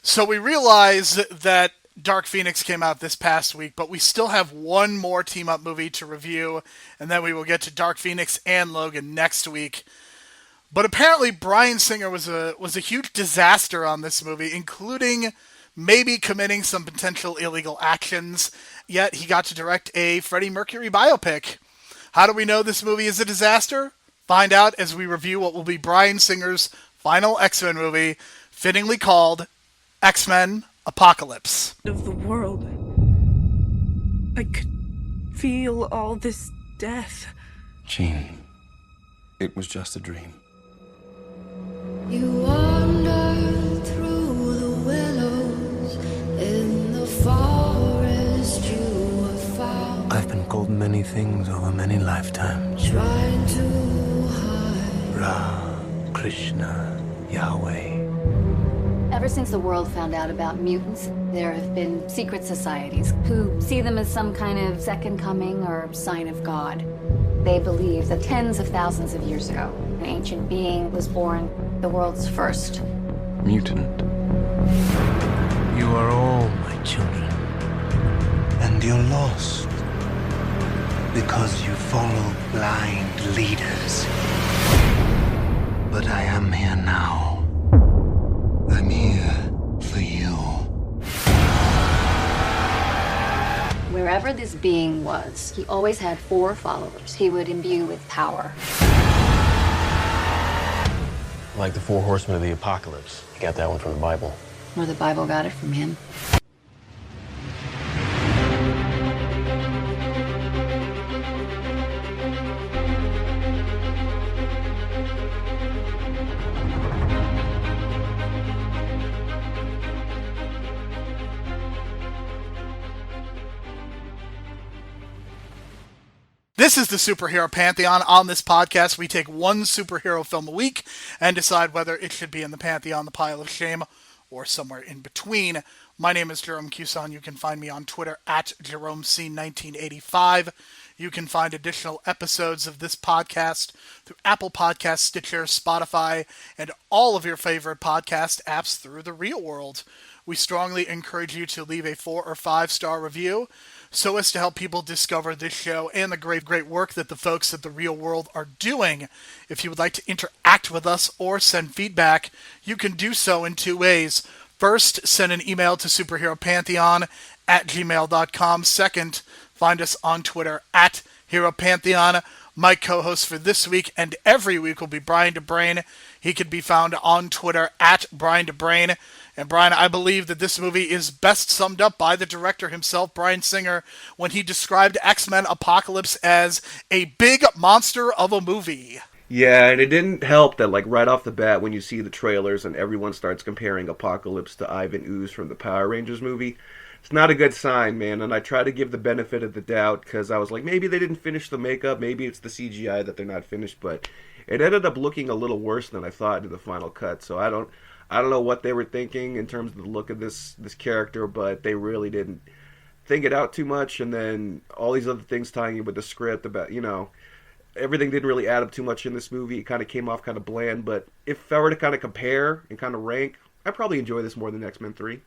So we realize that Dark Phoenix came out this past week, but we still have one more team up movie to review, and then we will get to Dark Phoenix and Logan next week. But apparently Bryan Singer was a huge disaster on this movie, including maybe committing some potential illegal actions, yet he got to direct a Freddie Mercury biopic. How do we know this movie is a disaster? Find out as we review what will be Bryan Singer's final X-Men movie, fittingly called X-Men Apocalypse. Of the world, I could feel all this death. Jean, it was just a dream. You wander through the willows in the forest you have found. I've been called many things over many lifetimes. Trying to hide. Ra, Krishna, Yahweh. Ever since the world found out about mutants, there have been secret societies who see them as some kind of second coming or sign of God. They believe that tens of thousands of years ago, an ancient being was born, the world's first Mutant. You are all my children. And you're lost. Because you follow blind leaders. But I am here now. I'm here for you. Wherever this being was, he always had 4 followers he would imbue with power. Like the 4 horsemen of the apocalypse. You got that one from the Bible. Or the Bible got it from him. This is the Superhero Pantheon. On this podcast, we take one superhero film a week and decide whether it should be in the Pantheon, the pile of shame, or somewhere in between. My name is Jerome Cuson. You can find me on Twitter at JeromeC1985. You can find additional episodes of this podcast through Apple Podcasts, Stitcher, Spotify, and all of your favorite podcast apps through the real world. We strongly encourage you to leave a 4 or 5 star review so as to help people discover this show and the great work that the folks at the real world are doing. If you would like to interact with us or send feedback, you can do so in 2 ways. First, send an email to superheropantheon@gmail.com. Second, find us on Twitter at Hero Pantheon. My co-host for this week and every week will be Brian DeBrain. He can be found on Twitter at Brian DeBrain. And Brian, I believe that this movie is best summed up by the director himself, Bryan Singer, when he described X-Men Apocalypse as a big monster of a movie. Yeah, and it didn't help that, like, right off the bat, when you see the trailers and everyone starts comparing Apocalypse to Ivan Ooze from the Power Rangers movie, it's not a good sign, man. And I try to give the benefit of the doubt, because I was like, maybe they didn't finish the makeup, maybe it's the CGI that they're not finished, but it ended up looking a little worse than I thought in the final cut. So I don't know what they were thinking in terms of the look of this character, but they really didn't think it out too much. And then all these other things tying in with the script about, everything didn't really add up too much in this movie. It kind of came off kind of bland. But if I were to kind of compare and kind of rank, I'd probably enjoy this more than X-Men 3.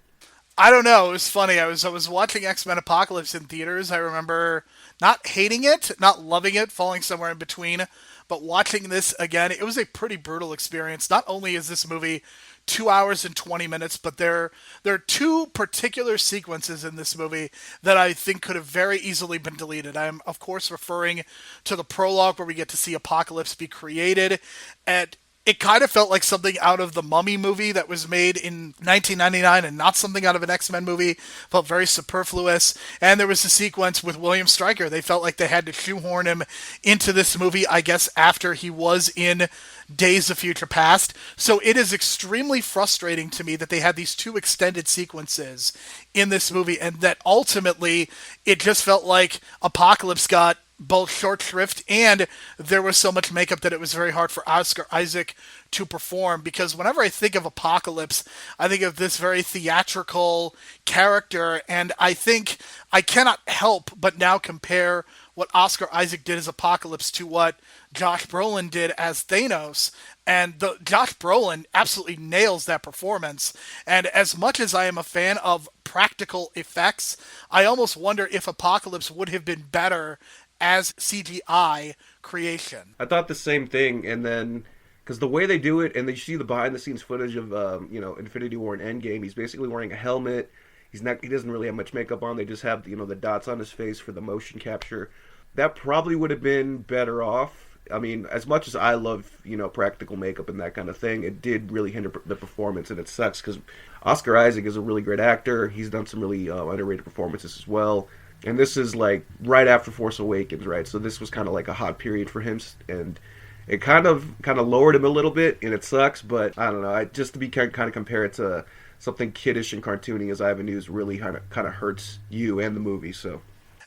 I don't know. It was funny. I was watching X-Men Apocalypse in theaters. I remember not hating it, not loving it, falling somewhere in between. But watching this again, it was a pretty brutal experience. Not only is this movie 2 hours and 20 minutes, but there are 2 particular sequences in this movie that I think could have very easily been deleted. I'm, of course, referring to the prologue where we get to see Apocalypse be created, and it kind of felt like something out of the Mummy movie that was made in 1999 and not something out of an X-Men movie. Felt very superfluous. And there was a sequence with William Stryker. They felt like they had to shoehorn him into this movie, I guess, after he was in Days of Future Past. So it is extremely frustrating to me that they had these 2 extended sequences in this movie, and that ultimately it just felt like Apocalypse got both short shrift, and there was so much makeup that it was very hard for Oscar Isaac to perform. Because whenever I think of Apocalypse, I think of this very theatrical character, and I think I cannot help but now compare what Oscar Isaac did as Apocalypse to what Josh Brolin did as Thanos. And Josh Brolin absolutely nails that performance. And as much as I am a fan of practical effects, I almost wonder if Apocalypse would have been better as CGI creation. I thought the same thing, and then because the way they do it, and you see the behind the scenes footage of Infinity War and Endgame, he's basically wearing a helmet. He doesn't really have much makeup on. They just have the dots on his face for the motion capture. That probably would have been better off. I mean, as much as I love practical makeup and that kind of thing, it did really hinder the performance, and it sucks because Oscar Isaac is a really great actor. He's done some really underrated performances as well. And this is like right after Force Awakens, right? So this was kind of like a hot period for him, and it kind of lowered him a little bit, and it sucks. But I don't know. Just to be kind of compare it to something kiddish and cartoony as Ivan Ooze really kind of hurts you and the movie. So.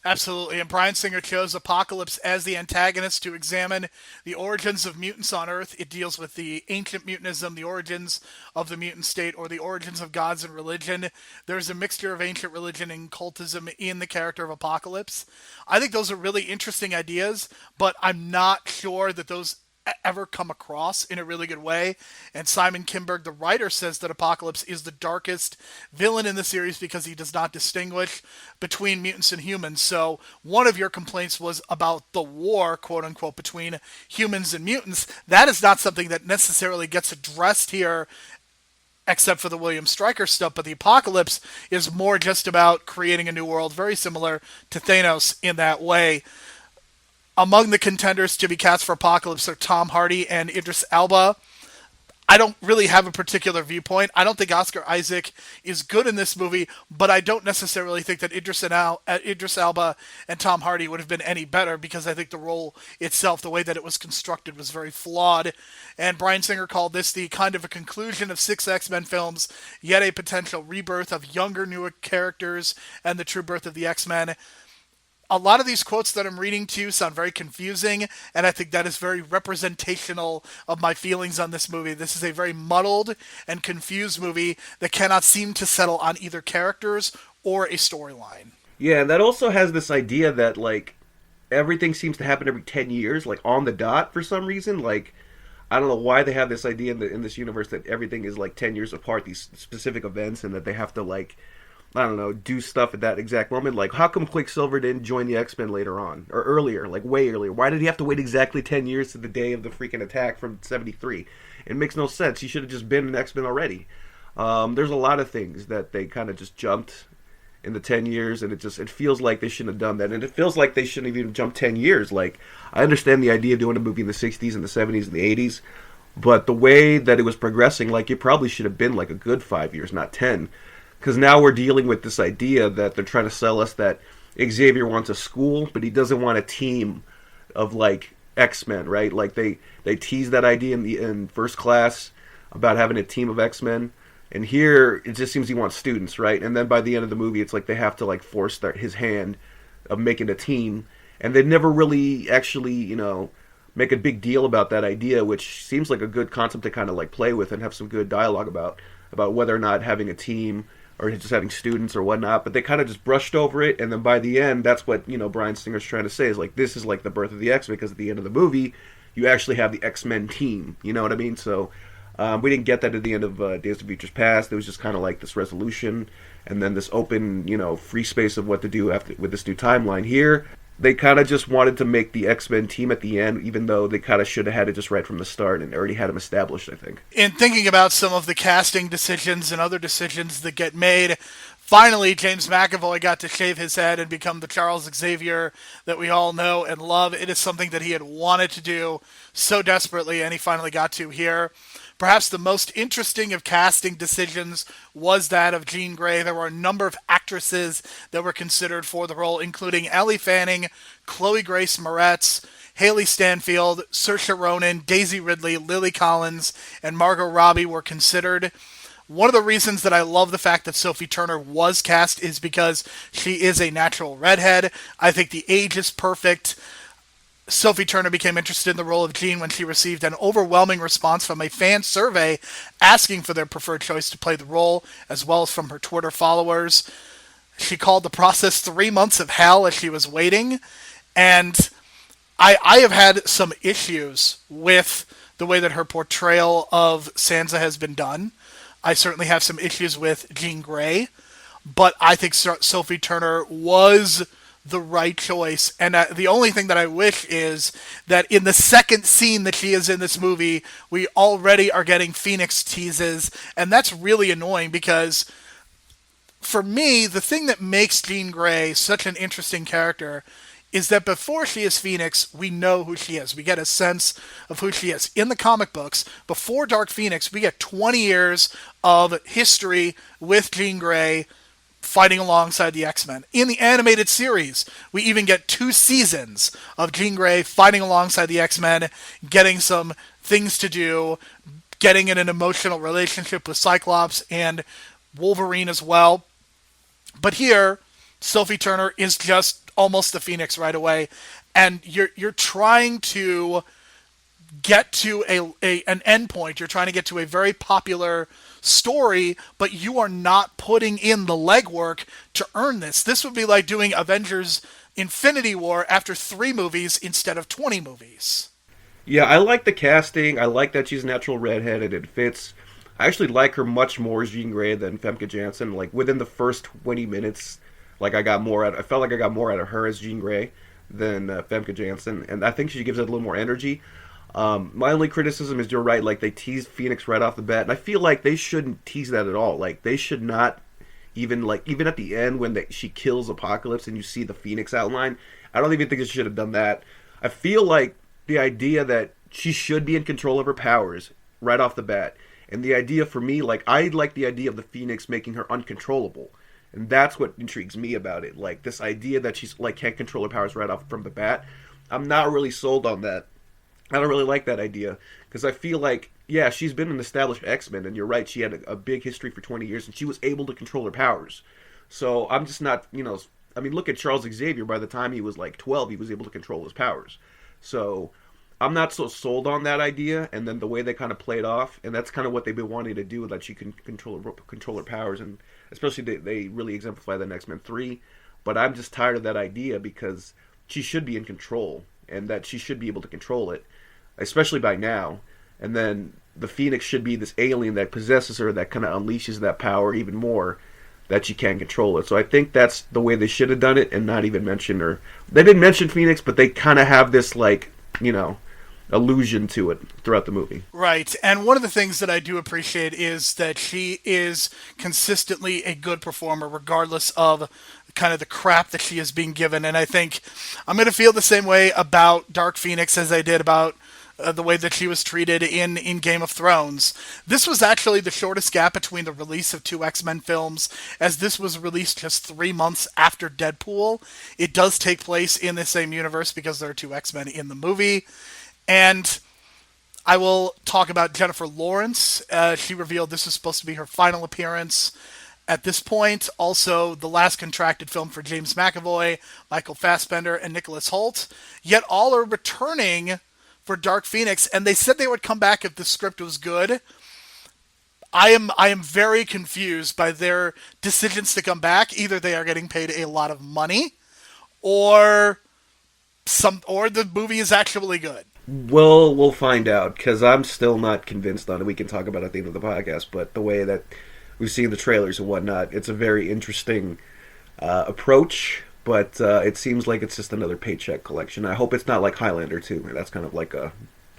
Absolutely, and Bryan Singer chose Apocalypse as the antagonist to examine the origins of mutants on Earth. It deals with the ancient mutantism, the origins of the mutant state, or the origins of gods and religion. There's a mixture of ancient religion and cultism in the character of Apocalypse. I think those are really interesting ideas, but I'm not sure that those ever come across in a really good way. And Simon Kinberg, the writer, says that Apocalypse is the darkest villain in the series because he does not distinguish between mutants and humans. So one of your complaints was about the war, quote unquote, between humans and mutants. That is not something that necessarily gets addressed here, except for the William Stryker stuff, but the Apocalypse is more just about creating a new world, very similar to Thanos in that way. Among the contenders to be cast for Apocalypse are Tom Hardy and Idris Elba. I don't really have a particular viewpoint. I don't think Oscar Isaac is good in this movie, but I don't necessarily think that Idris Elba and Tom Hardy would have been any better, because I think the role itself, the way that it was constructed, was very flawed. And Bryan Singer called this the kind of a conclusion of 6 X-Men films, yet a potential rebirth of younger, newer characters and the true birth of the X-Men. A lot of these quotes that I'm reading to you sound very confusing, and I think that is very representational of my feelings on this movie. This is a very muddled and confused movie that cannot seem to settle on either characters or a storyline. Yeah, and that also has this idea that, like, everything seems to happen every 10 years, like, on the dot for some reason. Like, I don't know why they have this idea in this universe that everything is, like, 10 years apart, these specific events, and that they have to, like, I don't know, do stuff at that exact moment. Like, how come Quicksilver didn't join the X-Men later on? Or earlier, like way earlier? Why did he have to wait exactly 10 years to the day of the freaking attack from 73? It makes no sense. He should have just been an X-Men already. There's a lot of things that they kind of just jumped in the 10 years, and it feels like they shouldn't have done that. And it feels like they shouldn't have even jumped 10 years. Like, I understand the idea of doing a movie in the 60s and the 70s and the 80s, but the way that it was progressing, like, it probably should have been like a good 5 years, not 10. Because now we're dealing with this idea that they're trying to sell us that Xavier wants a school, but he doesn't want a team of, like, X-Men, right? Like, they tease that idea in First Class about having a team of X-Men. And here, it just seems he wants students, right? And then by the end of the movie, it's like they have to, like, force his hand of making a team. And they never really actually, make a big deal about that idea, which seems like a good concept to kind of, like, play with and have some good dialogue about whether or not having a team or just having students or whatnot, but they kind of just brushed over it, and then by the end, that's what, Bryan Singer's trying to say, is like, this is like the birth of the X-Men, because at the end of the movie, you actually have the X-Men team, you know what I mean? So, we didn't get that at the end of Days of Futures Past. It was just kind of like this resolution, and then this open, free space of what to do with this new timeline. Here, they kind of just wanted to make the X-Men team at the end, even though they kind of should have had it just right from the start and already had them established, I think. In thinking about some of the casting decisions and other decisions that get made, finally James McAvoy got to shave his head and become the Charles Xavier that we all know and love. It is something that he had wanted to do so desperately, and he finally got to here. Perhaps the most interesting of casting decisions was that of Jean Grey. There were a number of actresses that were considered for the role, including Ellie Fanning, Chloe Grace Moretz, Haley Stanfield, Saoirse Ronan, Daisy Ridley, Lily Collins, and Margot Robbie were considered. One of the reasons that I love the fact that Sophie Turner was cast is because she is a natural redhead. I think the age is perfect. Sophie Turner became interested in the role of Jean when she received an overwhelming response from a fan survey asking for their preferred choice to play the role, as well as from her Twitter followers. She called the process 3 months of hell as she was waiting, And I have had some issues with the way that her portrayal of Sansa has been done. I certainly have some issues with Jean Grey, but I think Sophie Turner was the right choice. And the only thing that I wish is that in the second scene that she is in this movie, we already are getting Phoenix teases, and that's really annoying because for me, the thing that makes Jean Grey such an interesting character is that before she is Phoenix, we know who she is. We get a sense of who she is. In the comic books, before Dark Phoenix, we get 20 years of history with Jean Grey fighting alongside the X-Men. In the animated series, we even get 2 seasons of Jean Grey fighting alongside the X-Men, getting some things to do, getting in an emotional relationship with Cyclops and Wolverine as well. But here, Sophie Turner is just almost the Phoenix right away, and you're trying to get to an end point. You're trying to get to a very popular story, but you are not putting in the legwork to earn this. This would be like doing Avengers Infinity War after 3 movies instead of 20 movies. Yeah, I like the casting. I like that she's natural redhead and it fits. I actually like her much more as Jean Grey than Femke Janssen. Like within the first 20 minutes, like I felt like I got more out of her as Jean Grey than Femke Janssen, and I think she gives it a little more energy. My only criticism is you're right. Like they teased Phoenix right off the bat, and I feel like they shouldn't tease that at all. Like they should not even at the end when she kills Apocalypse and you see the Phoenix outline. I don't even think they should have done that. I feel like the idea that she should be in control of her powers right off the bat. And the idea for me, like, I like the idea of the Phoenix making her uncontrollable. And that's what intrigues me about it. Like, this idea that she's, like, can't control her powers right off from the bat. I'm not really sold on that. I don't really like that idea. Because I feel like, yeah, she's been an established X-Men. And you're right, she had a big history for 20 years. And she was able to control her powers. So I'm just not, I mean, look at Charles Xavier. By the time he was, like, 12, he was able to control his powers. So I'm not so sold on that idea, and then the way they kind of played off, and that's kind of what they've been wanting to do, that she can control her powers, and especially they really exemplify that in X-Men 3, but I'm just tired of that idea because she should be in control, and that she should be able to control it, especially by now, and then the Phoenix should be this alien that possesses her, that kind of unleashes that power even more, that she can't control it. So I think that's the way they should have done it, and not even mention her. They didn't mention Phoenix, but they kind of have this, like, allusion to it throughout the movie. Right. And one of the things that I do appreciate is that she is consistently a good performer, regardless of kind of the crap that she is being given. And I think I'm going to feel the same way about Dark Phoenix as I did about the way that she was treated in Game of Thrones. This was actually the shortest gap between the release of 2 X-Men films, as this was released just 3 months after Deadpool. It does take place in the same universe because there are 2 X-Men in the movie. And I will talk about Jennifer Lawrence. She revealed this was supposed to be her final appearance at this point. Also, the last contracted film for James McAvoy, Michael Fassbender, and Nicholas Hoult. Yet all are returning for Dark Phoenix, and they said they would come back if the script was good. I am very confused by their decisions to come back. Either they are getting paid a lot of money, or the movie is actually good. Well, we'll find out, because I'm still not convinced on it. We can talk about it at the end of the podcast, but the way that we've seen the trailers and whatnot, it's a very interesting approach, but it seems like it's just another paycheck collection. I hope it's not like Highlander 2. That's kind of like a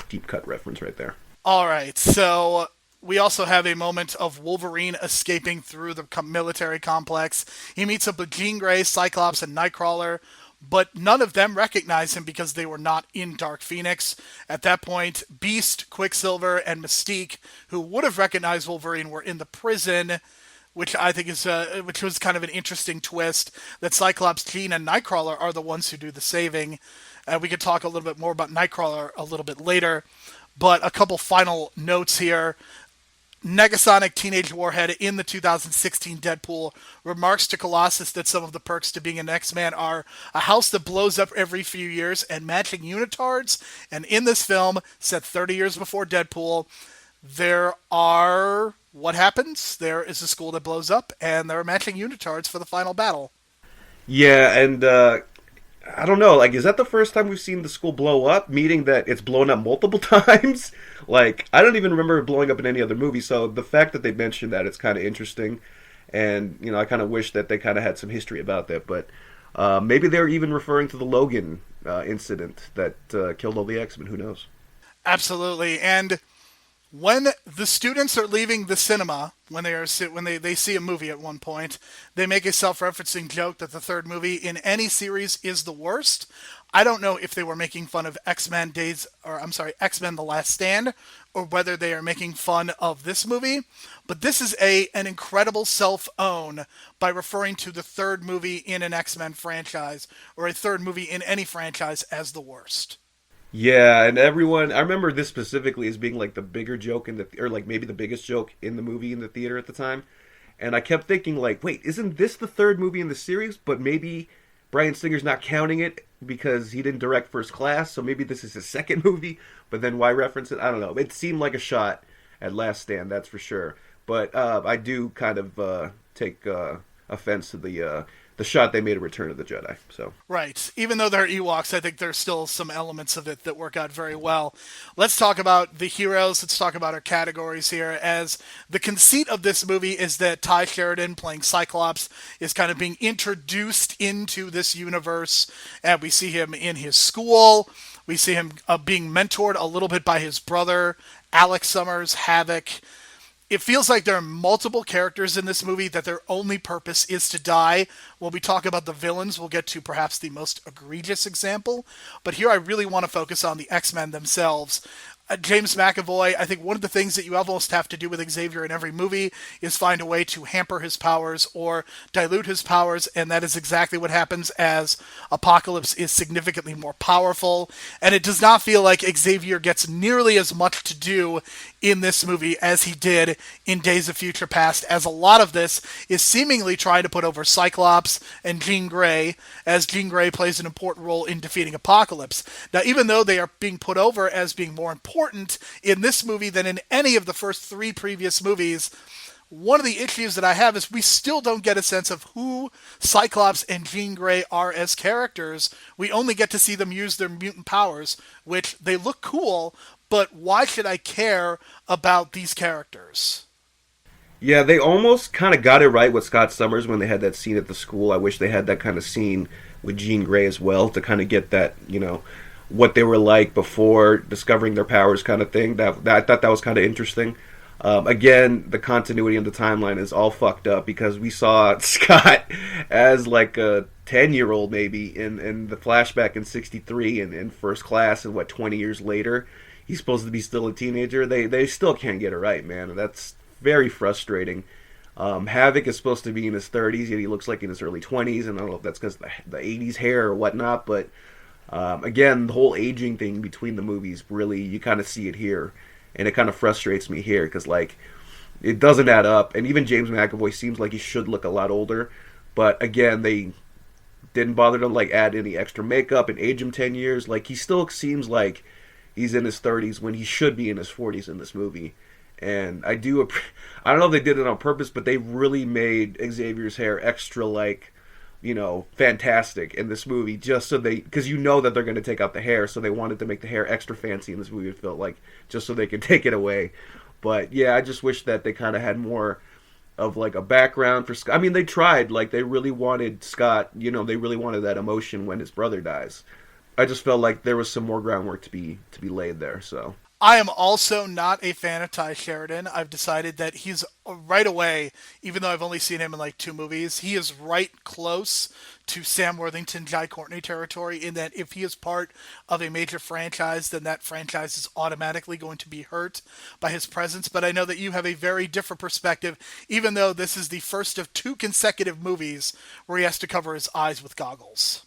deep cut reference right there. All right, so we also have a moment of Wolverine escaping through the military complex. He meets up with Jean Grey, Cyclops, and Nightcrawler, but none of them recognize him because they were not in Dark Phoenix. At that point, Beast, Quicksilver, and Mystique, who would have recognized Wolverine, were in the prison, which I think is which was kind of an interesting twist, that Cyclops, Jean, and Nightcrawler are the ones who do the saving. We could talk a little bit more about Nightcrawler a little bit later, but a couple final notes here. Negasonic Teenage Warhead in the 2016 Deadpool remarks to Colossus that some of the perks to being an X-Man are a house that blows up every few years and matching unitards. And in this film, set 30 years before Deadpool, what happens? There is a school that blows up, and there are matching unitards for the final battle. Yeah, and I don't know, like, is that the first time we've seen the school blow up, meaning that it's blown up multiple times? Like, I don't even remember it blowing up in any other movie, so the fact that they mentioned that, it's kind of interesting. And, you know, I kind of wish that they kind of had some history about that, but maybe they're even referring to the Logan incident that killed all the X-Men, who knows? Absolutely. And when the students are leaving the cinema, when they see a movie at one point, they make a self-referencing joke that the third movie in any series is the worst. I don't know if they were making fun of X-Men X-Men: The Last Stand, or whether they are making fun of this movie. But this is an incredible self-own by referring to the third movie in an X-Men franchise, or a third movie in any franchise, as the worst. Yeah, and everyone, I remember this specifically as being like the bigger joke or like maybe the biggest joke in the movie in the theater at the time. And I kept thinking like, wait, isn't this the third movie in the series? But maybe Bryan Singer's not counting it because he didn't direct First Class, so maybe this is his second movie. But then why reference it? I don't know. It seemed like a shot at Last Stand, that's for sure. But I do kind of take offense to the shot they made of Return of the Jedi. So Right. Even though they're Ewoks, I think there's still some elements of it that work out very well. Let's talk about the heroes. Let's talk about our categories here. As the conceit of this movie is that Ty Sheridan, playing Cyclops, is kind of being introduced into this universe. And we see him in his school. We see him being mentored a little bit by his brother, Alex Summers, Havoc. It feels like there are multiple characters in this movie that their only purpose is to die. When we talk about the villains, we'll get to perhaps the most egregious example. But here I really want to focus on the X-Men themselves. James McAvoy, I think one of the things that you almost have to do with Xavier in every movie is find a way to hamper his powers or dilute his powers, and that is exactly what happens as Apocalypse is significantly more powerful. And it does not feel like Xavier gets nearly as much to do in this movie as he did in Days of Future Past, as a lot of this is seemingly trying to put over Cyclops and Jean Grey, as Jean Grey plays an important role in defeating Apocalypse. Now, even though they are being put over as being more important in this movie than in any of the first three previous movies, one of the issues that I have is we still don't get a sense of who Cyclops and Jean Grey are as characters. We only get to see them use their mutant powers, which they look cool, but why should I care about these characters? yeah, they almost kind of got it right with Scott Summers when they had that scene at the school. I wish they had that kind of scene with Jean Grey as well to kind of get that, you know, what they were like before discovering their powers kind of thing. That I thought that was kind of interesting. Again, the continuity of the timeline is all fucked up because we saw Scott as like a 10-year-old maybe in the flashback in 63 and in First Class, and 20 years later he's supposed to be still a teenager. They still can't get it right, man, and that's very frustrating. Havoc is supposed to be in his 30s, yet he looks like in his early 20s, and I don't know if that's because the 80s hair or whatnot, but again, the whole aging thing between the movies, really, you kind of see it here, and it kind of frustrates me here, because, like, it doesn't add up, and even James McAvoy seems like he should look a lot older, but again, they didn't bother to, like, add any extra makeup and age him 10 years. Like, he still seems like he's in his 30s when he should be in his 40s in this movie. And I don't know if they did it on purpose, but they really made Xavier's hair extra, like, you know, fantastic in this movie, just so because you know that they're going to take out the hair, so they wanted to make the hair extra fancy in this movie, it felt like, just so they could take it away. But yeah, I just wish that they kind of had more of, like, a background for Scott. I mean, they tried, like, they really wanted Scott, you know, they really wanted that emotion when his brother dies. I just felt like there was some more groundwork to be laid there, so. I am also not a fan of Ty Sheridan. I've decided that he's right away, even though I've only seen him in like 2 movies, he is right close to Sam Worthington, Jai Courtney territory, in that if he is part of a major franchise, then that franchise is automatically going to be hurt by his presence. But I know that you have a very different perspective, even though this is the first of 2 consecutive movies where he has to cover his eyes with goggles.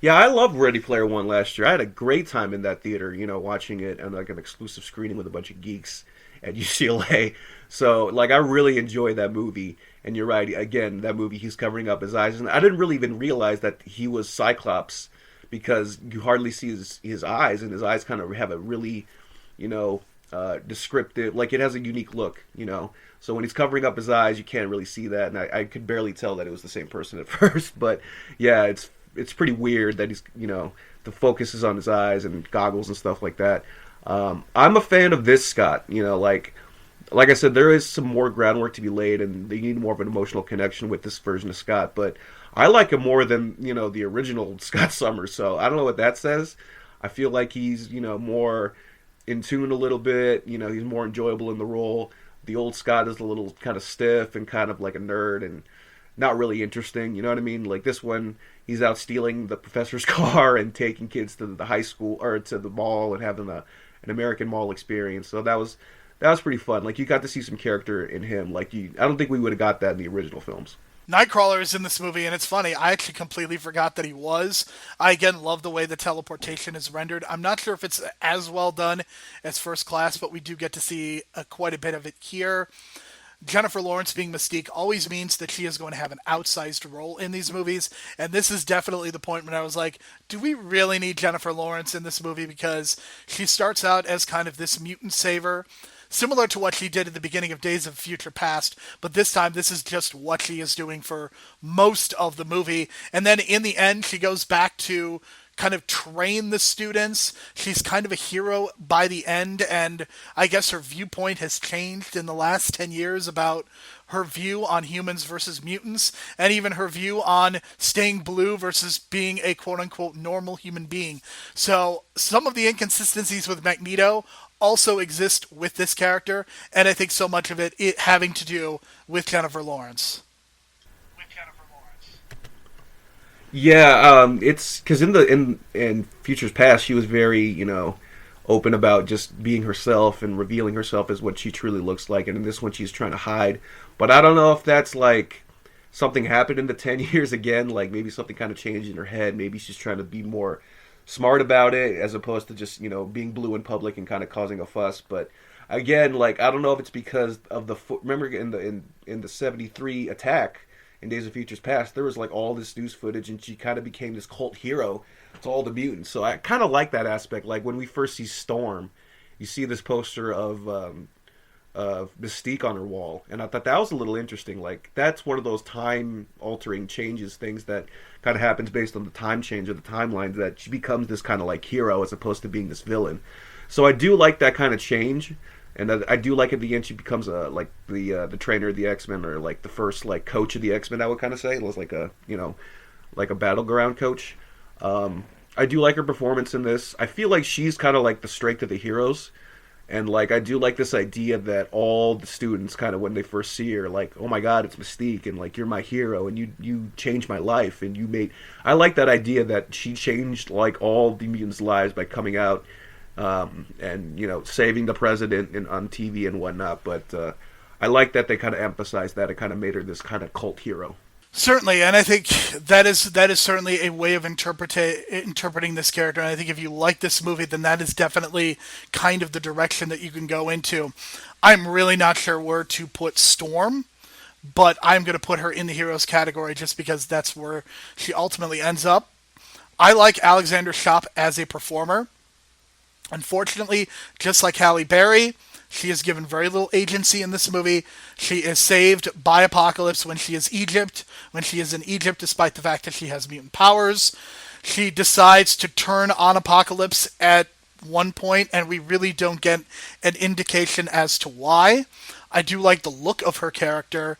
Yeah, I loved Ready Player One last year. I had a great time in that theater, you know, watching it on like an exclusive screening with a bunch of geeks at UCLA. So, like, I really enjoyed that movie. And you're right, again, that movie, he's covering up his eyes. And I didn't really even realize that he was Cyclops because you hardly see his eyes, and his eyes kind of have a really, you know, descriptive, like, it has a unique look, you know. So when he's covering up his eyes, you can't really see that, and I could barely tell that it was the same person at first. But yeah, it's it's pretty weird that he's, the focus is on his eyes and goggles and stuff like that. I'm a fan of this Scott. Like I said, there is some more groundwork to be laid, and they need more of an emotional connection with this version of Scott. But I like him more than the original Scott Summers. So I don't know what that says. I feel like he's more in tune a little bit. He's more enjoyable in the role. The old Scott is a little kind of stiff and kind of like a nerd and not really interesting. You know what I mean? Like this one, he's out stealing the professor's car and taking kids to the high school or to the mall and having an American mall experience. So that was pretty fun. Like you got to see some character in him. Like I don't think we would have got that in the original films. Nightcrawler is in this movie, and it's funny. I actually completely forgot that he was. I, again, love the way the teleportation is rendered. I'm not sure if it's as well done as First Class, but we do get to see quite a bit of it here. Jennifer Lawrence being Mystique always means that she is going to have an outsized role in these movies, and this is definitely the point when I was like, do we really need Jennifer Lawrence in this movie? Because she starts out as kind of this mutant saver, similar to what she did at the beginning of Days of Future Past, but this time this is just what she is doing for most of the movie. And then in the end, she goes back to kind of train the students. She's kind of a hero by the end, and I guess her viewpoint has changed in the last 10 years about her view on humans versus mutants, and even her view on staying blue versus being a quote-unquote normal human being. So some of the inconsistencies with Magneto also exist with this character, and I think so much of it having to do with Jennifer Lawrence. Yeah, it's because in Futures Past she was very open about just being herself and revealing herself as what she truly looks like, and in this one she's trying to hide. But I don't know if that's like something happened in the 10 years again, like maybe something kind of changed in her head. Maybe she's trying to be more smart about it as opposed to just being blue in public and kind of causing a fuss. But again, like I don't know if it's because of remember in the 73 attack in Days of Futures Past, there was like all this news footage and she kind of became this cult hero to all the mutants. So I kind of like that aspect. Like when we first see Storm, you see this poster of Mystique on her wall, and I thought that was a little interesting. Like that's one of those time altering changes, things that kind of happens based on the time change of the timelines, that she becomes this kind of like hero as opposed to being this villain. So I do like that kind of change, and I do like at the end she becomes like the trainer of the X-Men, or like the first like coach of the X-Men. I would kind of say it was like a like a battleground coach. I do like her performance in this. I feel like she's kind of like the strength of the heroes. And, like, I do like this idea that all the students kind of, when they first see her, like, oh my god, it's Mystique, and, like, you're my hero, and you changed my life, and you made... I like that idea that she changed, like, all the mutants' lives by coming out and, saving the president on TV and whatnot. But I like that they kind of emphasized that. It kind of made her this kind of cult hero. Certainly, and I think that is certainly a way of interpreting this character. And I think if you like this movie, then that is definitely kind of the direction that you can go into. I'm really not sure where to put Storm, but I'm going to put her in the heroes category just because that's where she ultimately ends up. I like Alexander Schopp as a performer. Unfortunately, just like Halle Berry, she is given very little agency in this movie. She is saved by Apocalypse when she is in Egypt, despite the fact that she has mutant powers. She decides to turn on Apocalypse at one point, and we really don't get an indication as to why. I do like the look of her character.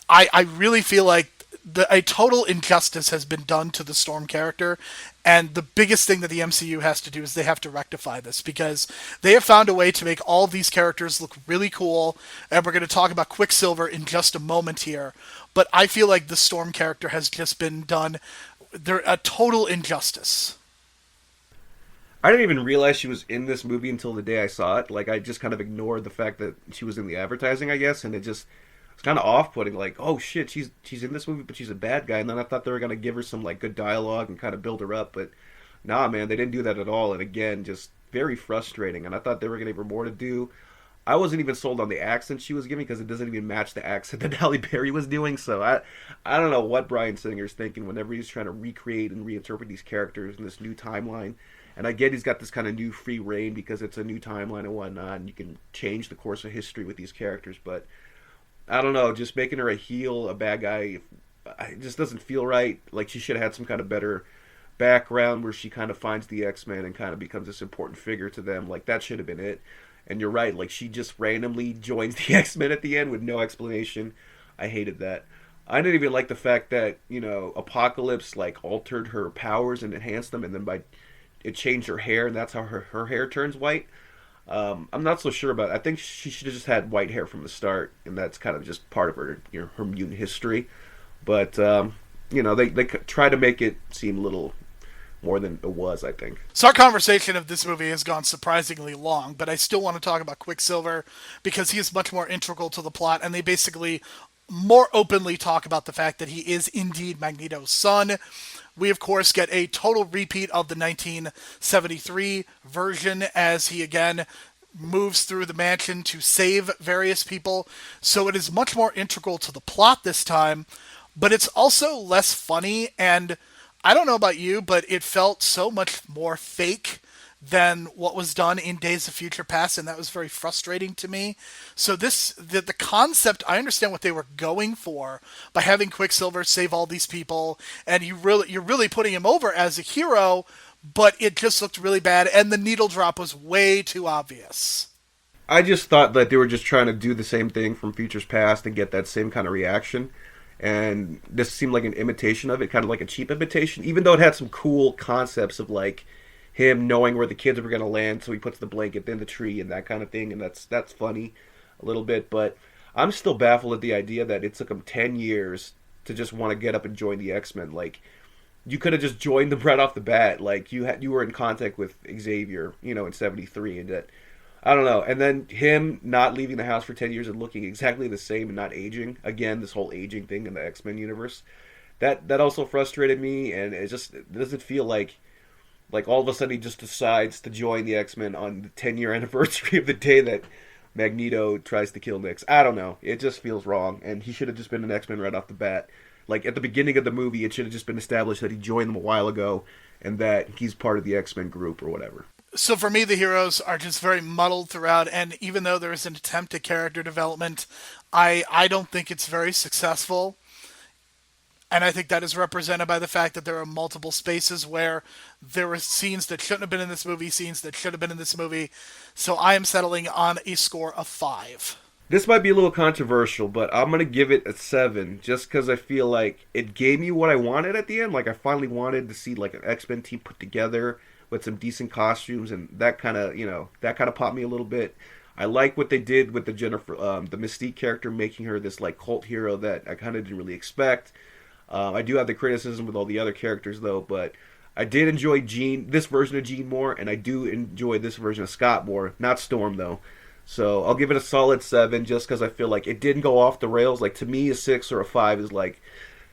I really feel like a total injustice has been done to the Storm character, and the biggest thing that the MCU has to do is they have to rectify this, because they have found a way to make all these characters look really cool, and we're going to talk about Quicksilver in just a moment here, but I feel like the Storm character has just been done a total injustice. I didn't even realize she was in this movie until the day I saw it. Like, I just kind of ignored the fact that she was in the advertising, I guess, and it's kind of off-putting, like, oh shit, she's in this movie, but she's a bad guy. And then I thought they were gonna give her some like good dialogue and kind of build her up, but nah, man, they didn't do that at all. And again, just very frustrating. And I thought they were gonna give her more to do. I wasn't even sold on the accent she was giving, because it doesn't even match the accent that Halle Berry was doing. So I don't know what Bryan Singer's thinking whenever he's trying to recreate and reinterpret these characters in this new timeline. And I get he's got this kind of new free reign because it's a new timeline and whatnot, and you can change the course of history with these characters, but I don't know, just making her a heel, a bad guy, it just doesn't feel right. Like she should have had some kind of better background where she kind of finds the X-Men and kind of becomes this important figure to them. Like that should have been it. And you're right, like she just randomly joins the X-Men at the end with no explanation. I hated that. I didn't even like the fact that, Apocalypse like altered her powers and enhanced them, and then by it changed her hair, and that's how her hair turns white. I'm not so sure about it. I think she should have just had white hair from the start, and that's kind of just part of her her mutant history. But they try to make it seem a little more than it was, I think. So our conversation of this movie has gone surprisingly long, but I still want to talk about Quicksilver because he is much more integral to the plot, and they basically more openly talk about the fact that he is indeed Magneto's son. We, of course, get a total repeat of the 1973 version as he again moves through the mansion to save various people. So it is much more integral to the plot this time, but it's also less funny, and I don't know about you, but it felt so much more fake than what was done in Days of Future Past, and that was very frustrating to me. So the concept, I understand what they were going for by having Quicksilver save all these people, and you're really putting him over as a hero, but it just looked really bad, and the needle drop was way too obvious. I just thought that they were just trying to do the same thing from Futures Past and get that same kind of reaction. And this seemed like an imitation of it, kind of like a cheap imitation, even though it had some cool concepts of like him knowing where the kids were going to land, so he puts the blanket in the tree and that kind of thing, and that's funny a little bit. But I'm still baffled at the idea that it took him 10 years to just want to get up and join the X-Men. Like, you could have just joined them right off the bat. Like, you were in contact with Xavier, in 73, and that, I don't know. And then him not leaving the house for 10 years and looking exactly the same and not aging. Again, this whole aging thing in the X-Men universe. That also frustrated me, and it doesn't feel like all of a sudden he just decides to join the X-Men on the 10-year anniversary of the day that Magneto tries to kill Nix. I don't know. It just feels wrong, and he should have just been an X-Men right off the bat. Like, at the beginning of the movie, it should have just been established that he joined them a while ago and that he's part of the X-Men group or whatever. So for me, the heroes are just very muddled throughout, and even though there is an attempt at character development, I don't think it's very successful. And I think that is represented by the fact that there are multiple spaces where there were scenes that shouldn't have been in this movie, scenes that should have been in this movie. So I am settling on a score of 5. This might be a little controversial, but I'm going to give it a 7 just because I feel like it gave me what I wanted at the end. Like, I finally wanted to see like an X-Men team put together with some decent costumes, and that kind of popped me a little bit. I like what they did with the the Mystique character, making her this like cult hero that I kind of didn't really expect. I do have the criticism with all the other characters, though, but I did enjoy this version of Jean more, and I do enjoy this version of Scott more. Not Storm, though. So I'll give it a solid 7, just because I feel like it didn't go off the rails. Like, to me, a 6 or a 5 is like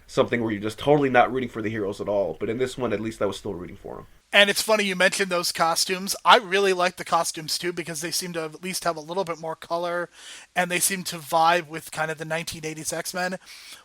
something where you're just totally not rooting for the heroes at all. But in this one, at least I was still rooting for them. And it's funny you mentioned those costumes. I really like the costumes too because they seem to at least have a little bit more color and they seem to vibe with kind of the 1980s X-Men.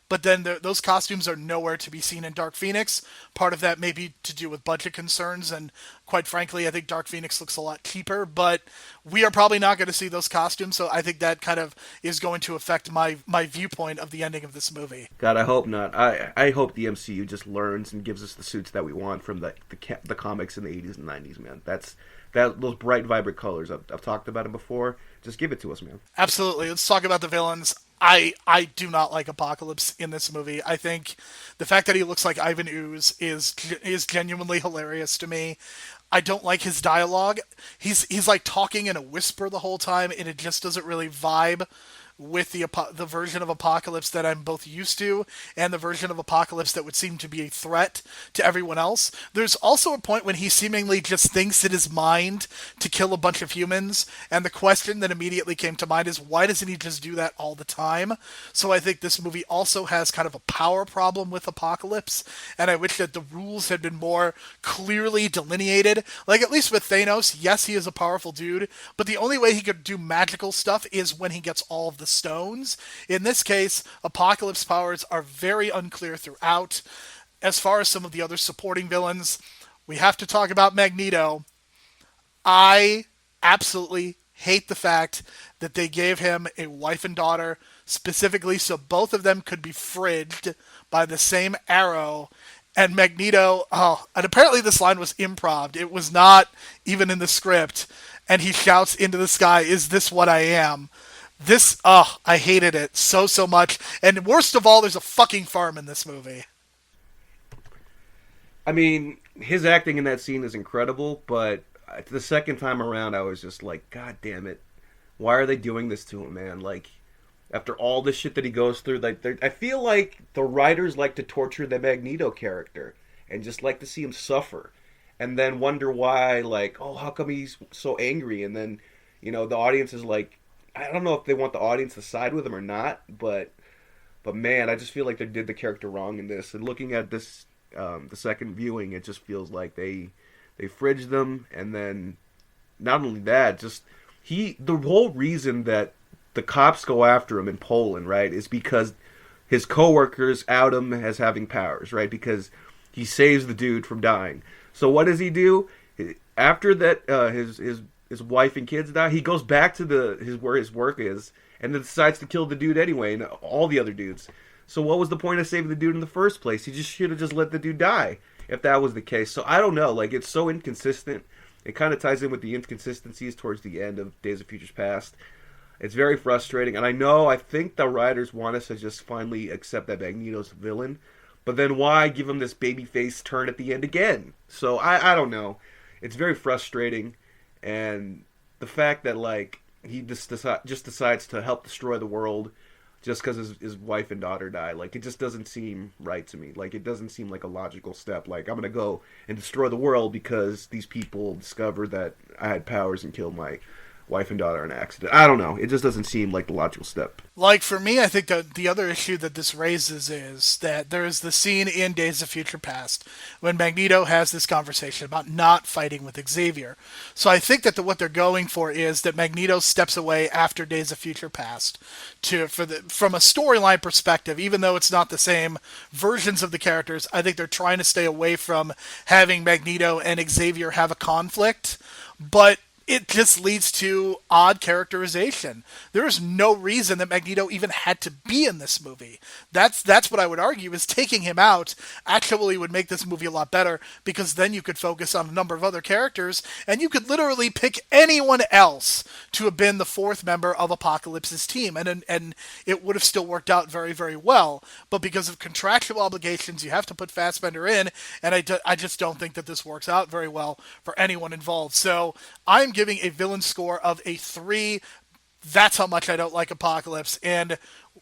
But then those costumes are nowhere to be seen in Dark Phoenix. Part of that may be to do with budget concerns, and quite frankly, I think Dark Phoenix looks a lot cheaper, but we are probably not going to see those costumes, so I think that kind of is going to affect my viewpoint of the ending of this movie. God, I hope not. I hope the MCU just learns and gives us the suits that we want from the comics in the 80s and 90s, man. Those bright, vibrant colors. I've talked about it before. Just give it to us, man. Absolutely. Let's talk about the villains. I do not like Apocalypse in this movie. I think the fact that he looks like Ivan Ooze is genuinely hilarious to me. I don't like his dialogue. He's like talking in a whisper the whole time, and it just doesn't really vibe with the version of Apocalypse that I'm both used to and the version of Apocalypse that would seem to be a threat to everyone else. There's also a point when he seemingly just thinks in his mind to kill a bunch of humans, and the question that immediately came to mind is, why doesn't he just do that all the time? So I think this movie also has kind of a power problem with Apocalypse, and I wish that the rules had been more clearly delineated. Like, at least with Thanos, yes, he is a powerful dude, but the only way he could do magical stuff is when he gets all of the stones. In this case, Apocalypse powers are very unclear throughout. As far as some of the other supporting villains, we have to talk about Magneto. I absolutely hate the fact that they gave him a wife and daughter specifically so both of them could be fridged by the same arrow. And Magneto, and apparently this line was improv. It was not even in the script. And he shouts into the sky, "Is this what I am?" This, I hated it so much. And worst of all, there's a fucking farm in this movie. I mean, his acting in that scene is incredible, but the second time around, I was just like, God damn it. Why are they doing this to him, man? Like, after all the shit that he goes through, like, I feel like the writers like to torture the Magneto character and just like to see him suffer. And then wonder why, like, oh, how come he's so angry? And then, the audience is like, I don't know if they want the audience to side with him or not, but man, I just feel like they did the character wrong in this. And looking at this, the second viewing, it just feels like they fridged them, and then not only that, just the whole reason that the cops go after him in Poland, right, is because his coworkers out him as having powers, right? Because he saves the dude from dying. So what does he do? After that, his wife and kids die, he goes back to where his work is, and then decides to kill the dude anyway, and all the other dudes. So what was the point of saving the dude in the first place? He just should have just let the dude die, if that was the case. So I don't know. Like, it's so inconsistent. It kind of ties in with the inconsistencies towards the end of Days of Futures Past. It's very frustrating. And I think the writers want us to just finally accept that Magneto's the villain. But then why give him this babyface turn at the end again? So I don't know. It's very frustrating. And the fact that, like, he just decides to help destroy the world just because his wife and daughter die. Like, it just doesn't seem right to me. Like, it doesn't seem like a logical step. Like, I'm going to go and destroy the world because these people discovered that I had powers and killed my wife and daughter in an accident. I don't know. It just doesn't seem like the logical step. Like, for me, I think that the other issue that this raises is that there is the scene in Days of Future Past when Magneto has this conversation about not fighting with Xavier. So I think that what they're going for is that Magneto steps away after Days of Future Past from a storyline perspective, even though it's not the same versions of the characters. I think they're trying to stay away from having Magneto and Xavier have a conflict, but it just leads to odd characterization. There is no reason that Magneto even had to be in this movie. That's what I would argue, is taking him out actually would make this movie a lot better, because then you could focus on a number of other characters, and you could literally pick anyone else to have been the fourth member of Apocalypse's team, and it would have still worked out very, very well. But because of contractual obligations, you have to put Fassbender in, and I just don't think that this works out very well for anyone involved. So I'm giving a villain score of a 3. That's how much I don't like Apocalypse and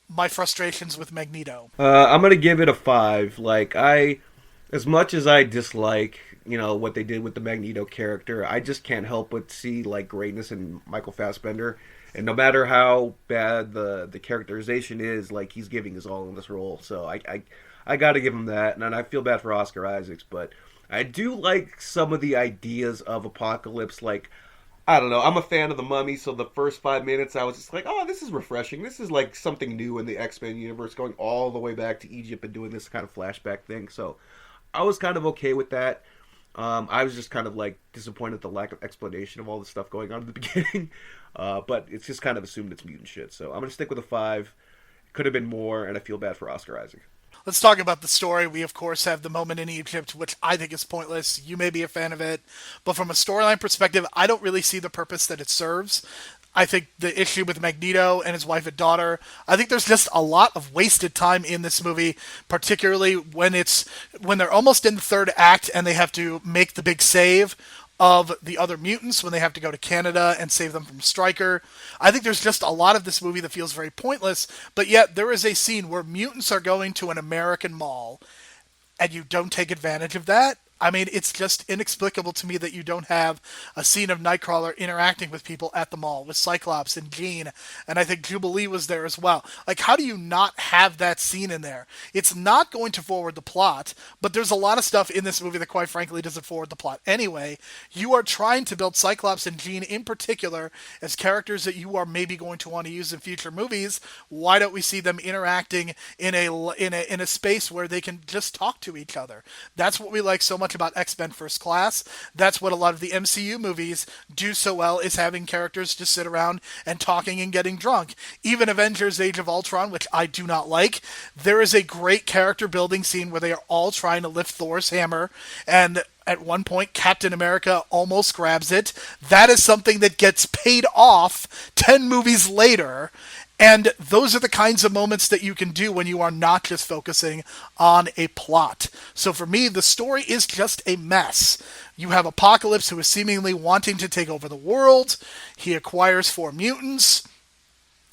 my frustrations with Magneto. I'm gonna give it a 5. Like, as much as I dislike, what they did with the Magneto character, I just can't help but see, like, greatness in Michael Fassbender. And no matter how bad the characterization is, like, he's giving his all in this role. So I got to give him that. And I feel bad for Oscar Isaacs, but I do like some of the ideas of Apocalypse. Like, I don't know, I'm a fan of The Mummy, so the first 5 minutes I was just like, oh, this is refreshing. This is like something new in the X-Men universe, going all the way back to Egypt and doing this kind of flashback thing. So I was kind of okay with that. I was just kind of like disappointed at the lack of explanation of all the stuff going on at the beginning. But it's just kind of assumed it's mutant shit. So I'm going to stick with a 5. It could have been more, and I feel bad for Oscar Isaac. Let's talk about the story. We, of course, have the moment in Egypt, which I think is pointless. You may be a fan of it. But from a storyline perspective, I don't really see the purpose that it serves. I think the issue with Magneto and his wife and daughter, I think there's just a lot of wasted time in this movie, particularly when they're almost in the third act and they have to make the big save of the other mutants when they have to go to Canada and save them from Stryker. I think there's just a lot of this movie that feels very pointless, but yet there is a scene where mutants are going to an American mall, and you don't take advantage of that. I mean, it's just inexplicable to me that you don't have a scene of Nightcrawler interacting with people at the mall, with Cyclops and Jean, and I think Jubilee was there as well. Like, how do you not have that scene in there? It's not going to forward the plot, but there's a lot of stuff in this movie that, quite frankly, doesn't forward the plot anyway. You are trying to build Cyclops and Jean in particular as characters that you are maybe going to want to use in future movies. Why don't we see them interacting in a space where they can just talk to each other? That's what we like so much much about X-Men First Class. That's what a lot of the MCU movies do so well, is having characters just sit around and talking and getting drunk. Even Avengers Age of Ultron, which I do not like, there is a great character building scene where they are all trying to lift Thor's hammer, and at one point, Captain America almost grabs it. That is something that gets paid off 10 movies later. And those are the kinds of moments that you can do when you are not just focusing on a plot. So for me, the story is just a mess. You have Apocalypse, who is seemingly wanting to take over the world. He acquires 4 mutants.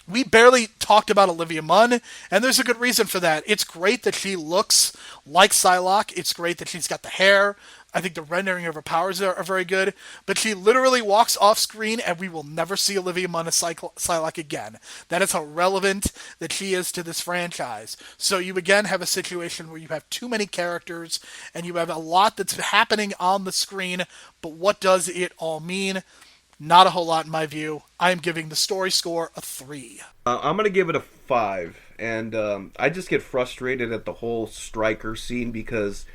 We barely talked about Olivia Munn, and there's a good reason for that. It's great that she looks like Psylocke. It's great that she's got the hair. I think the rendering of her powers are very good, but she literally walks off screen and we will never see Olivia Munn as Psylocke again. That is how relevant that she is to this franchise. So you again have a situation where you have too many characters and you have a lot that's happening on the screen, but what does it all mean? Not a whole lot in my view. I am giving the story score a 3. I'm going to give it a 5, and I just get frustrated at the whole Stryker scene because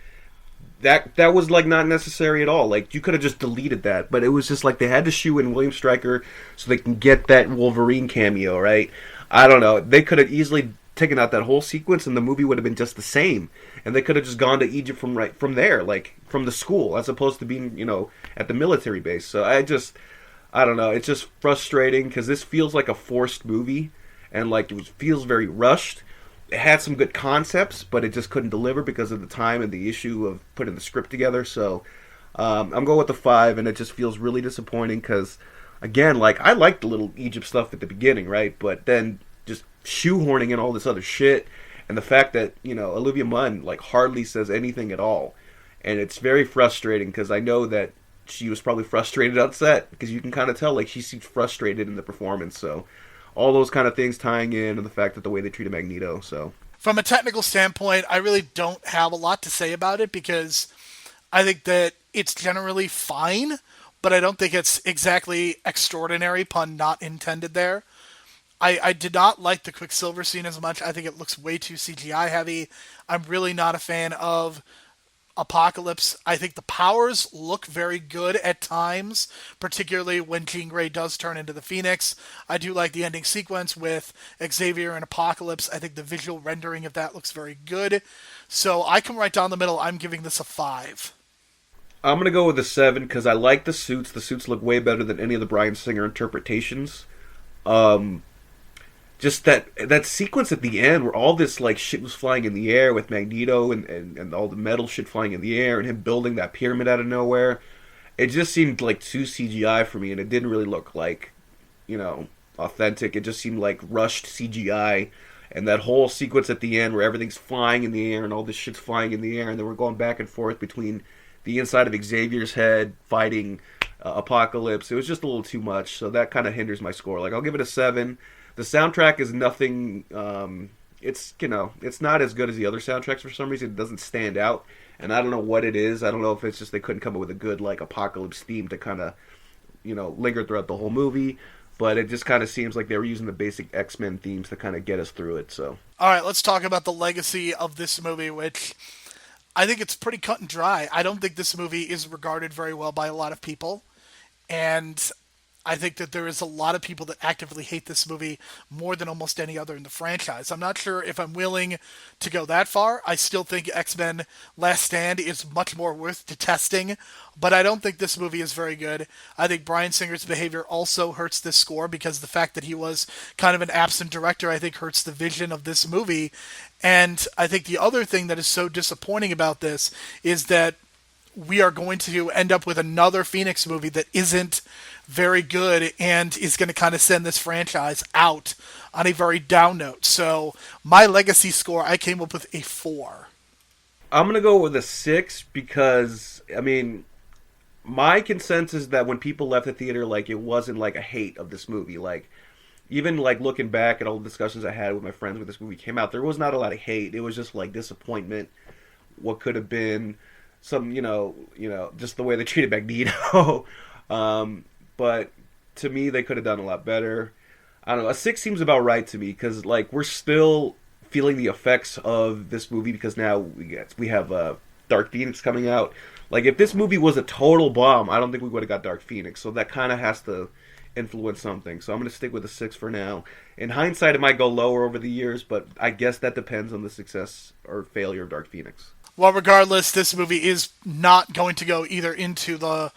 that was like not necessary at all. Like, you could have just deleted that, but it was just like they had to shoe in William Stryker so they can get that Wolverine cameo, right? I don't know. They could have easily taken out that whole sequence and the movie would have been just the same. And they could have just gone to Egypt from there, like from the school, as opposed to being, at the military base. So I don't know. It's just frustrating because this feels like a forced movie and like it feels very rushed. It had some good concepts, but it just couldn't deliver because of the time and the issue of putting the script together. So I'm going with the 5, and it just feels really disappointing because, again, like I liked the little Egypt stuff at the beginning, right? But then just shoehorning in all this other shit, and the fact that Olivia Munn like hardly says anything at all, and it's very frustrating because I know that she was probably frustrated on set because you can kind of tell like she seems frustrated in the performance. So all those kind of things tying in, and the fact that the way they treated Magneto. So from a technical standpoint, I really don't have a lot to say about it because I think that it's generally fine, but I don't think it's exactly extraordinary, pun not intended there. I did not like the Quicksilver scene as much. I think it looks way too CGI heavy. I'm really not a fan of Apocalypse. I think the powers look very good at times, particularly when Jean Grey does turn into the Phoenix. I do like the ending sequence with Xavier and Apocalypse. I think the visual rendering of that looks very good. So I come right down the middle. I'm giving this a 5. I'm going to go with a 7 because I like the suits. The suits look way better than any of the Bryan Singer interpretations. Just that sequence at the end where all this like shit was flying in the air with Magneto and all the metal shit flying in the air and him building that pyramid out of nowhere. It just seemed like too CGI for me, and it didn't really look like, authentic. It just seemed like rushed CGI. And that whole sequence at the end where everything's flying in the air and all this shit's flying in the air, and then we're going back and forth between the inside of Xavier's head fighting Apocalypse. It was just a little too much, so that kind of hinders my score. Like, I'll give it a 7. The soundtrack is nothing. It's not as good as the other soundtracks for some reason. It doesn't stand out, and I don't know what it is. I don't know if it's just they couldn't come up with a good like Apocalypse theme to kind of, linger throughout the whole movie. But it just kind of seems like they were using the basic X-Men themes to kind of get us through it. So, all right, let's talk about the legacy of this movie, which I think it's pretty cut and dry. I don't think this movie is regarded very well by a lot of people, and I think that there is a lot of people that actively hate this movie more than almost any other in the franchise. I'm not sure if I'm willing to go that far. I still think X-Men Last Stand is much more worth detesting, but I don't think this movie is very good. I think Bryan Singer's behavior also hurts this score because the fact that he was kind of an absent director, I think, hurts the vision of this movie. And I think the other thing that is so disappointing about this is that we are going to end up with another Phoenix movie that isn't very good and is going to kind of send this franchise out on a very down note. So my legacy score, I came up with a 4. I'm going to go with a 6 because, my consensus is that when people left the theater, like, it wasn't like a hate of this movie. Like, even like looking back at all the discussions I had with my friends when this movie came out, there was not a lot of hate. It was just like disappointment. What could have been some, just the way they treated Magneto. But to me, they could have done a lot better. I don't know. A 6 seems about right to me because, like, we're still feeling the effects of this movie because now we have Dark Phoenix coming out. Like, if this movie was a total bomb, I don't think we would have got Dark Phoenix. So that kind of has to influence something. So I'm going to stick with a 6 for now. In hindsight, it might go lower over the years, but I guess that depends on the success or failure of Dark Phoenix. Well, regardless, this movie is not going to go either into the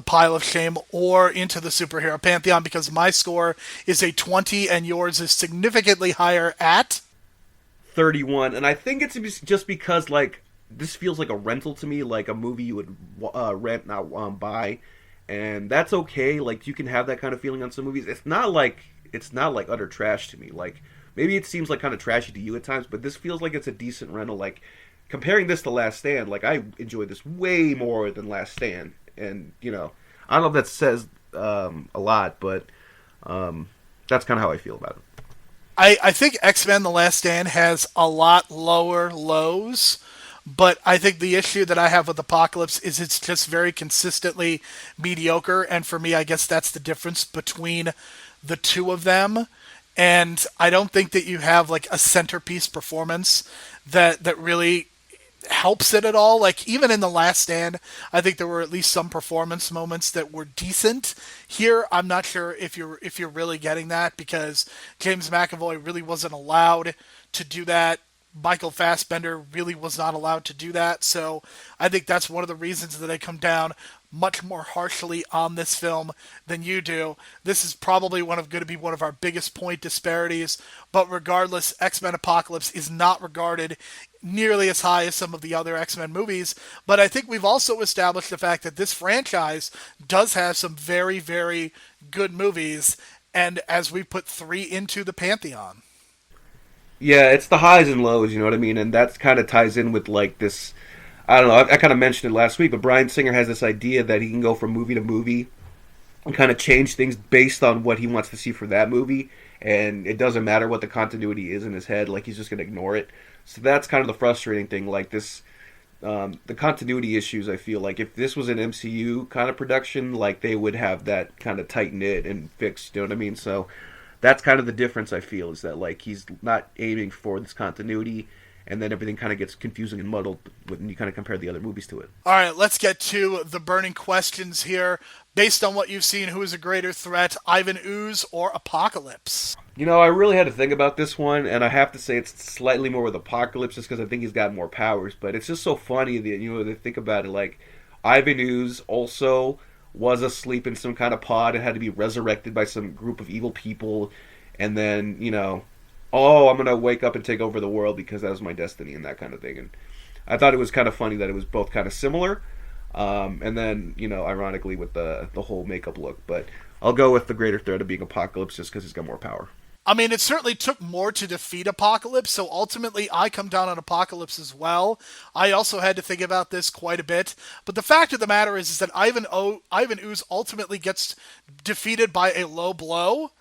pile of shame or into the superhero pantheon, because my score is a 20 and yours is significantly higher at 31. And I think it's just because, like, this feels like a rental to me, like a movie you would rent, not buy. And that's okay. Like, you can have that kind of feeling on some movies. It's not like utter trash to me. Like, maybe it seems like kind of trashy to you at times, but this feels like it's a decent rental. Like, comparing this to Last Stand, like, I enjoyed this way more than Last Stand. And, you know, I don't know if that says a lot, but that's kind of how I feel about it. I think X-Men The Last Stand has a lot lower lows, but I think the issue that I have with Apocalypse is it's just very consistently mediocre, and for me, I guess that's the difference between the two of them. And I don't think that you have like a centerpiece performance that really helps it at all. Like, even in The Last Stand, I think there were at least some performance moments that were decent. Here, I'm not sure if you're really getting that, because James McAvoy really wasn't allowed to do that. Michael Fassbender really was not allowed to do that. So I think that's one of the reasons that I come down much more harshly on this film than you do. This is probably going to be one of our biggest point disparities, but regardless, X-Men Apocalypse is not regarded nearly as high as some of the other X-Men movies, but I think we've also established the fact that this franchise does have some very, very good movies, and as we put 3 into the pantheon. Yeah, it's the highs and lows, you know what I mean? And that kind of ties in with, like, this, I don't know, I kind of mentioned it last week, but Bryan Singer has this idea that he can go from movie to movie and kind of change things based on what he wants to see for that movie, and it doesn't matter what the continuity is in his head, like, he's just going to ignore it. So that's kind of the frustrating thing, like, this, the continuity issues, I feel like if this was an MCU kind of production, like, they would have that kind of tight-knit and fixed, you know what I mean? So that's kind of the difference, I feel, is that, like, he's not aiming for this continuity, and then everything kind of gets confusing and muddled when you kind of compare the other movies to it. All right, let's get to the burning questions here. Based on what you've seen, who is a greater threat, Ivan Ooze or Apocalypse? You know, I really had to think about this one, and I have to say it's slightly more with Apocalypse just because I think he's got more powers, but it's just so funny that, you know, to think about it, like, Ivan Ooze also was asleep in some kind of pod and had to be resurrected by some group of evil people, and then, you know, oh, I'm going to wake up and take over the world because that was my destiny and that kind of thing. And I thought it was kind of funny that it was both kind of similar, and then, you know, ironically with the whole makeup look. But I'll go with the greater threat of being Apocalypse just because he's got more power. I mean, it certainly took more to defeat Apocalypse, so ultimately I come down on Apocalypse as well. I also had to think about this quite a bit, but the fact of the matter is that Ivan Ooze ultimately gets defeated by a low blow,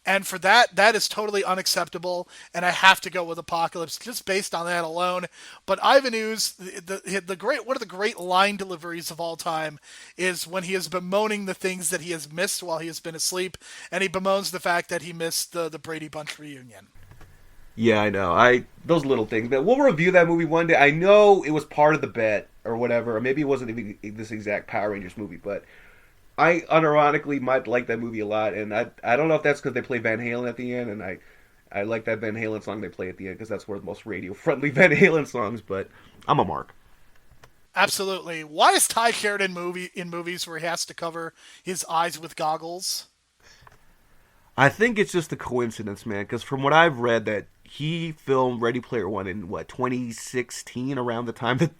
and for that is totally unacceptable, and I have to go with Apocalypse just based on that alone. But Ivan Ooze, one of the great line deliveries of all time is when he is bemoaning the things that he has missed while he has been asleep, and he bemoans the fact that he missed the Brady Bunch reunion. Yeah, I know. Those little things. But we'll review that movie one day. I know it was part of the bet or whatever, or maybe it wasn't even this exact Power Rangers movie, but I unironically might like that movie a lot, and I don't know if that's because they play Van Halen at the end, and I like that Van Halen song they play at the end because that's one of the most radio-friendly Van Halen songs, but I'm a mark. Absolutely. Why is Ty Sheridan in movies where he has to cover his eyes with goggles? I think it's just a coincidence, man, because from what I've read, that he filmed Ready Player One in, 2016, around the time that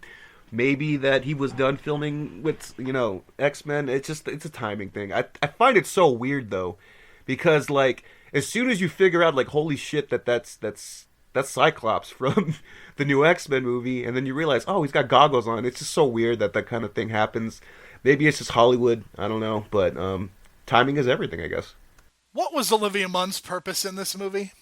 maybe that he was done filming with, you know, X-Men. It's a timing thing. I find it so weird, though, because, like, as soon as you figure out, like, holy shit, that's Cyclops from the new X-Men movie, and then you realize, oh, he's got goggles on. It's just so weird that kind of thing happens. Maybe it's just Hollywood. I don't know, but timing is everything, I guess. What was Olivia Munn's purpose in this movie?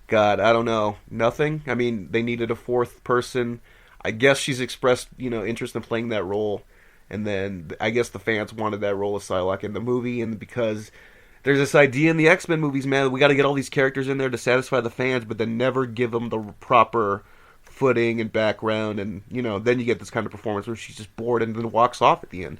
God, I don't know. Nothing. I mean, they needed a fourth person. I guess she's expressed, you know, interest in playing that role, and then I guess the fans wanted that role of Psylocke in the movie, and because there's this idea in the X-Men movies, man, we got to get all these characters in there to satisfy the fans, but then never give them the proper footing and background, and then you get this kind of performance where she's just bored and then walks off at the end.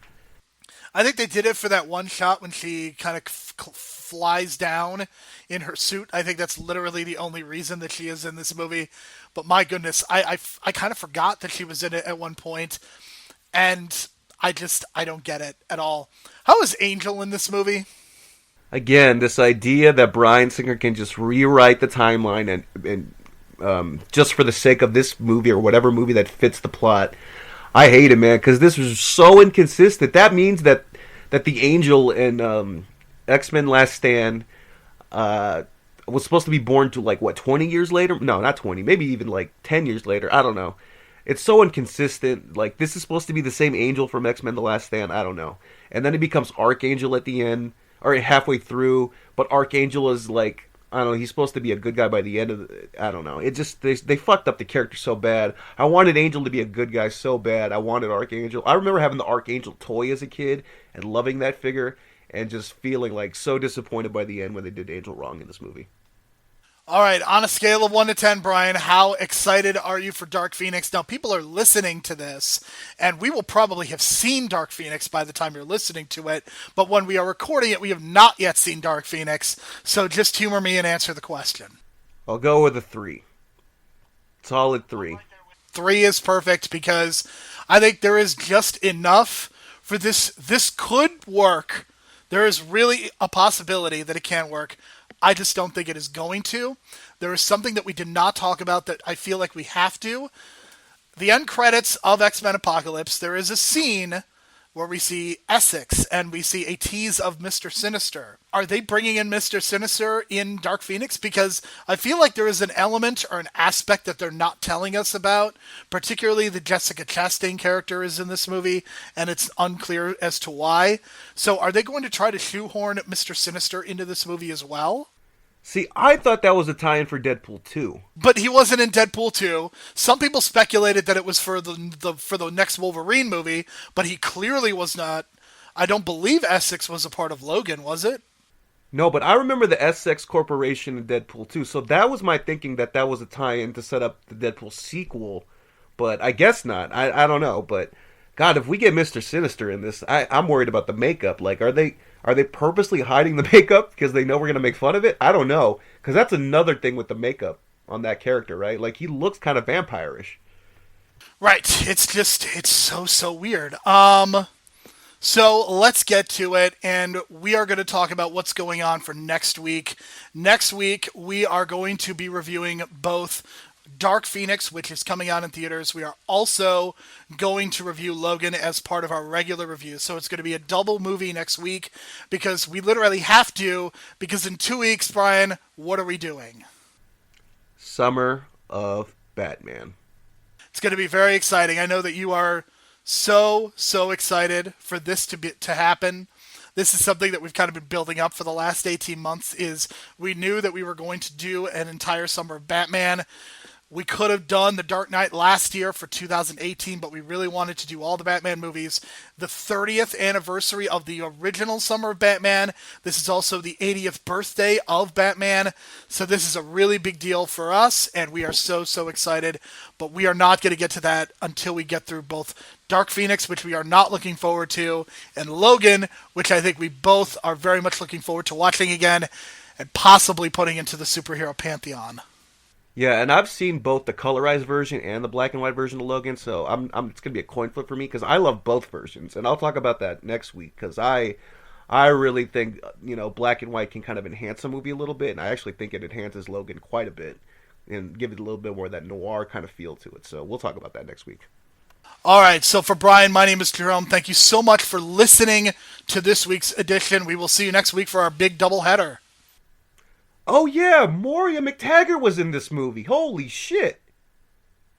I think they did it for that one shot when she kind of flies down in her suit. I think that's literally the only reason that she is in this movie. But my goodness, I kind of forgot that she was in it at one point, and I don't get it at all. How is Angel in this movie? Again, this idea that Bryan Singer can just rewrite the timeline and just for the sake of this movie or whatever movie that fits the plot. I hate it, man, because this was so inconsistent. That means that the Angel in X-Men Last Stand was supposed to be born to, 20 years later? No, not 20. Maybe even, 10 years later. I don't know. It's so inconsistent. This is supposed to be the same Angel from X-Men The Last Stand. I don't know. And then he becomes Archangel at the end, or halfway through. But Archangel is, I don't know, he's supposed to be a good guy by the end of I don't know. It just, they fucked up the character so bad. I wanted Angel to be a good guy so bad. I wanted Archangel. I remember having the Archangel toy as a kid and loving that figure and just feeling, so disappointed by the end when they did Angel wrong in this movie. All right, on a scale of 1 to 10, Brian, how excited are you for Dark Phoenix? Now, people are listening to this, and we will probably have seen Dark Phoenix by the time you're listening to it, but when we are recording it, we have not yet seen Dark Phoenix, so just humor me and answer the question. I'll go with a 3. Solid 3. 3 is perfect, because I think there is just enough for this. This could work. There is really a possibility that it can work. I just don't think it is going to. There is something that we did not talk about that I feel like we have to. The end credits of X-Men Apocalypse, there is a scene where we see Essex and we see a tease of Mr. Sinister. Are they bringing in Mr. Sinister in Dark Phoenix? Because I feel like there is an element or an aspect that they're not telling us about. Particularly the Jessica Chastain character is in this movie, and it's unclear as to why. So are they going to try to shoehorn Mr. Sinister into this movie as well? See, I thought that was a tie-in for Deadpool 2. But he wasn't in Deadpool 2. Some people speculated that it was for the next Wolverine movie, but he clearly was not. I don't believe Essex was a part of Logan, was it? No, but I remember the Essex Corporation in Deadpool 2, so that was my thinking that was a tie-in to set up the Deadpool sequel, but I guess not. I don't know, but God, if we get Mr. Sinister in this, I'm worried about the makeup. Are they purposely hiding the makeup because they know we're going to make fun of it? I don't know. Because that's another thing with the makeup on that character, right? He looks kind of vampire-ish. Right. It's so weird. So let's get to it, and we are going to talk about what's going on for next week. Next week, we are going to be reviewing both Dark Phoenix, which is coming out in theaters. We are also going to review Logan as part of our regular review. So it's going to be a double movie next week because we literally have to, because in 2 weeks, Brian, what are we doing? Summer of Batman. It's going to be very exciting. I know that you are so excited for this to happen. This is something that we've kind of been building up for the last 18 months. Is we knew that we were going to do an entire Summer of Batman. We could have done The Dark Knight last year for 2018, but we really wanted to do all the Batman movies. The 30th anniversary of the original Summer of Batman. This is also the 80th birthday of Batman. So this is a really big deal for us, and we are so excited. But we are not going to get to that until we get through both Dark Phoenix, which we are not looking forward to, and Logan, which I think we both are very much looking forward to watching again, and possibly putting into the superhero pantheon. Yeah, and I've seen both the colorized version and the black and white version of Logan, so it's gonna be a coin flip for me because I love both versions, and I'll talk about that next week because I really think black and white can kind of enhance a movie a little bit, and I actually think it enhances Logan quite a bit and give it a little bit more of that noir kind of feel to it. So we'll talk about that next week. All right, so for Brian, my name is Jerome. Thank you so much for listening to this week's edition. We will see you next week for our big doubleheader. Oh yeah, Moria McTaggart was in this movie. Holy shit.